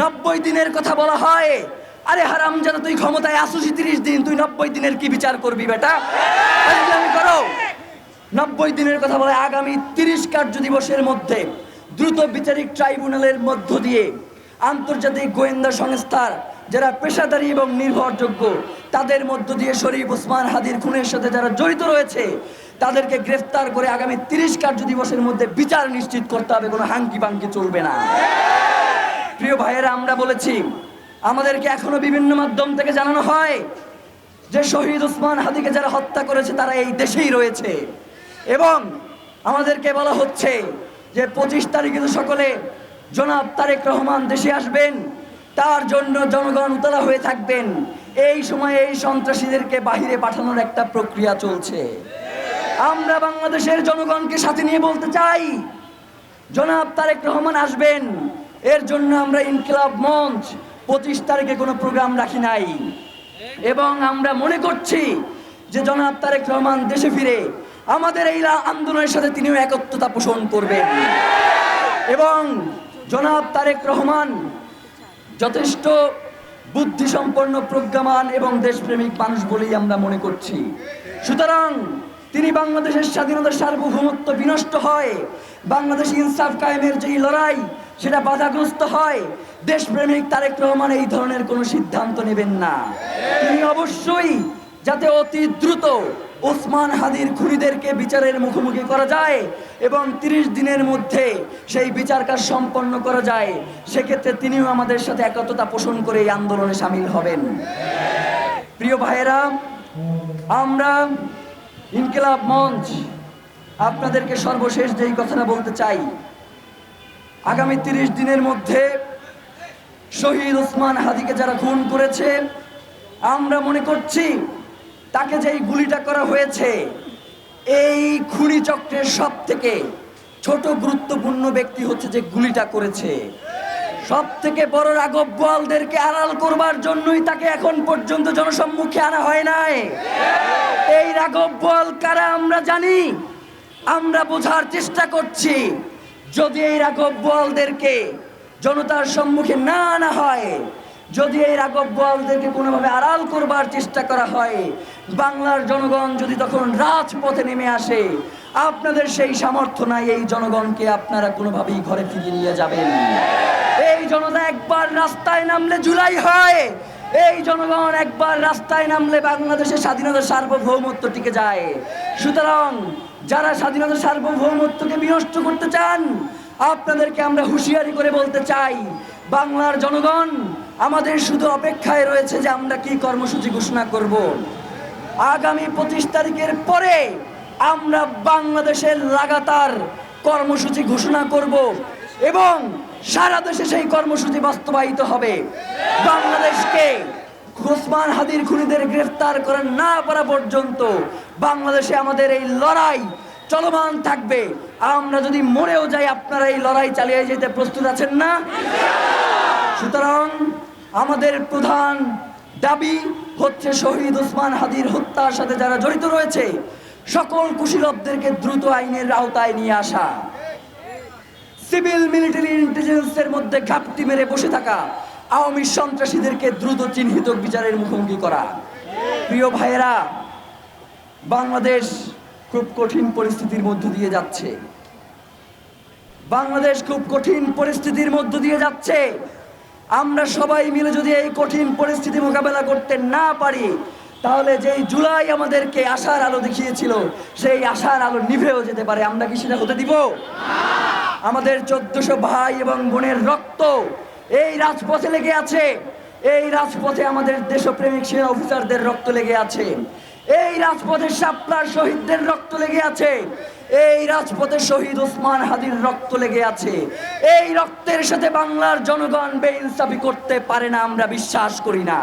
90 দিনের কথা বলা হয়। আরে হারামজাদা, তুই ক্ষমতায় আসুস 30 দিন, তুই 90 দিনের কি বিচার করবি বেটা? আমি করো 90 দিনের কথা বলে আগামী 30 কার্য দিবসের মধ্যে দ্রুত বিচারিক ট্রাইব্যুনালের মধ্য দিয়ে আন্তর্জাতিক গোয়েন্দা সংস্থার যারা পেশাদারী এবং নির্ভরযোগ্য তাদের মধ্য দিয়ে শরীফ ওসমান হাদির খুনের সাথে যারা জড়িত রয়েছে তাদেরকে গ্রেফতার করে আগামী 30 কার্য দিবসের মধ্যে বিচার নিশ্চিত করতে হবে। কোনো হাঙ্কি পাঙ্কি চলবে না। প্রিয় ভাইয়েরা, আমরা বলেছি, আমাদেরকে এখনো বিভিন্ন মাধ্যম থেকে জানানো হয় যে শহীদ ওসমান হাদিকে যারা হত্যা করেছে তারা এই দেশেই রয়েছে, এবং আমাদেরকে বলা হচ্ছে যে 25 তারিখে তো সকলে জনাব তারেক রহমান দেশে আসবেন, তার জন্য জনগণ উতলা হয়ে থাকবেন। এই সময়ে এই সন্ত্রাসীদেরকে বাহিরে পাঠানোর একটা প্রক্রিয়া চলছে। আমরা বাংলাদেশের জনগণকে সাথে নিয়ে বলতে চাই, জনাব তারেক রহমান আসবেন, এর জন্য আমরা ইনকিলাব মঞ্চ 25 তারিখে কোনো প্রোগ্রাম রাখি নাই, এবং আমরা মনে করছি যে জনাব তারেক রহমান দেশে ফিরে আমাদের এই আন্দোলনের সাথে তিনিও একত্রতা পোষণ করবেন, এবং জনাব তারেক রহমান যথেষ্ট বুদ্ধিসম্পন্ন, প্রজ্ঞামান এবং দেশপ্রেমিক মানুষ বলেই আমরা মনে করছি। সুতরাং তিনি বাংলাদেশের স্বাধীনতার সার্বভৌমত্ব বিনষ্ট হয়, বাংলাদেশ ইনসাফ কায়েমের যেই লড়াই সেটা বাধাগ্রস্ত হয়, দেশপ্রেমিক তারেক রহমান এই ধরনের কোনো সিদ্ধান্ত নেবেন না। তিনি অবশ্যই যাতে অতি দ্রুত ওসমান হাদির খুনিদেরকে বিচারের মুখোমুখি করা যায় এবং 30 দিনের মধ্যে সেই বিচার কাজ সম্পন্ন করা যায়, সেক্ষেত্রে তিনিও আমাদের সাথে একত্রতা পোষণ করে এই আন্দোলনে সামিল হবেন। প্রিয় ভাইয়েরা, আমরা ইনকিলাব মঞ্চ আপনাদেরকে সর্বশেষ যেই কথাটা বলতে চাই, আগামী 30 দিনের মধ্যে শহীদ ওসমান হাদিকে যারা খুন করেছে, আমরা মনে করছি তাকে যেই গুলিটা করা হয়েছে, এই খুনি চক্রের সব থেকে ছোট গুরুত্বপূর্ণ ব্যক্তি হচ্ছে যে গুলিটা করেছে। সব থেকে বড় রাঘব বোয়ালদেরকে আড়াল করবার জন্যই তাকে এখন পর্যন্ত জনসম্মুখে আনা হয় নাই। এই রাঘব বোয়াল কারা আমরা জানি, আমরা বোঝার চেষ্টা করছি। যদি এই রাঘব বোয়ালদেরকে জনতার সম্মুখে না আনা হয়, যদি এই রাঘব বোয়ালদেরকে কোনোভাবে আড়াল করবার চেষ্টা করা হয়, বাংলার জনগণ যদি তখন রাজপথে নেমে আসে, আপনাদের সেই সামর্থ্য নাই এই জনগণকে আপনারা কোনোভাবেই ঘরে ফিরিয়ে নিয়ে যাবেন। এই জনতা একবার রাস্তায় নামলে জুলাই হয়, এই জনগণ একবার রাস্তায় নামলে বাংলাদেশের স্বাধীনতার সার্বভৌমত্ব টিকে যায়। সুতরাং যারা স্বাধীনতার সার্বভৌমত্বকে বিনষ্ট করতে চান, আপনাদেরকে আমরা হুঁশিয়ারি করে বলতে চাই, বাংলার জনগণ আমাদের শুধু অপেক্ষায় রয়েছে যে আমরা কি কর্মসূচি ঘোষণা করব। আগামী 25 তারিখের পরে আমরা বাংলাদেশের লাগাতার কর্মসূচি ঘোষণা করব এবং সারা দেশে সেই কর্মসূচি বাস্তবায়িত হবে। বাংলাদেশকে ওসমান হাদির খুনিদের গ্রেফতার করা না পারা পর্যন্ত বাংলাদেশে আমাদের এই লড়াই চলমান থাকবে। আমরা যদি মরেও যাই, আপনারা এই লড়াই চালিয়ে যেতে প্রস্তুত আছেন না? সুতরাং আমাদের প্রধান দাবি হচ্ছে শহীদ ওসমান হাদির হত্যার সাথে যারা জড়িত রয়েছে সকল কুশীলবদেরকে দ্রুত আইনের আওতায় নিয়ে আসা, সিভিল মিলিটারি ইন্টেলিজেন্সের মধ্যে ঘাপটি মেরে বসে থাকা আওয়ামী সন্ত্রাসীদেরকে দ্রুত চিহ্নিত বিচারের মুখোমুখি করা। প্রিয় ভাইয়েরা, বাংলাদেশ খুব কঠিন পরিস্থিতির মধ্য দিয়ে যাচ্ছে। বাংলাদেশ খুব কঠিন পরিস্থিতির মধ্য দিয়ে যাচ্ছে। আমরা সবাই মিলে যদি এই কঠিন পরিস্থিতি মোকাবেলা করতে না পারি, তাহলে যেই জুলাই আমাদেরকে আশার আলো দেখিয়েছিল, সেই আশার আলো নিভেও যেতে পারে। আমরা কি সেটা হতে দিব? আমাদের 1400 ভাই এবং বোনের রক্ত এই রাজপথে লেগে আছে। এই রাজপথে আমাদের দেশপ্রেমিক সেনা অফিসারদের রক্ত লেগে আছে। এই রাজপথে শাপলার শহীদদের রক্ত লেগে আছে। এই রাজপথে শহীদ ওসমান হাদির রক্ত লেগে আছে। এই রক্তের সাথে বাংলার জনগণ বেইনসাফি করতে পারে না, আমরা বিশ্বাস করি না।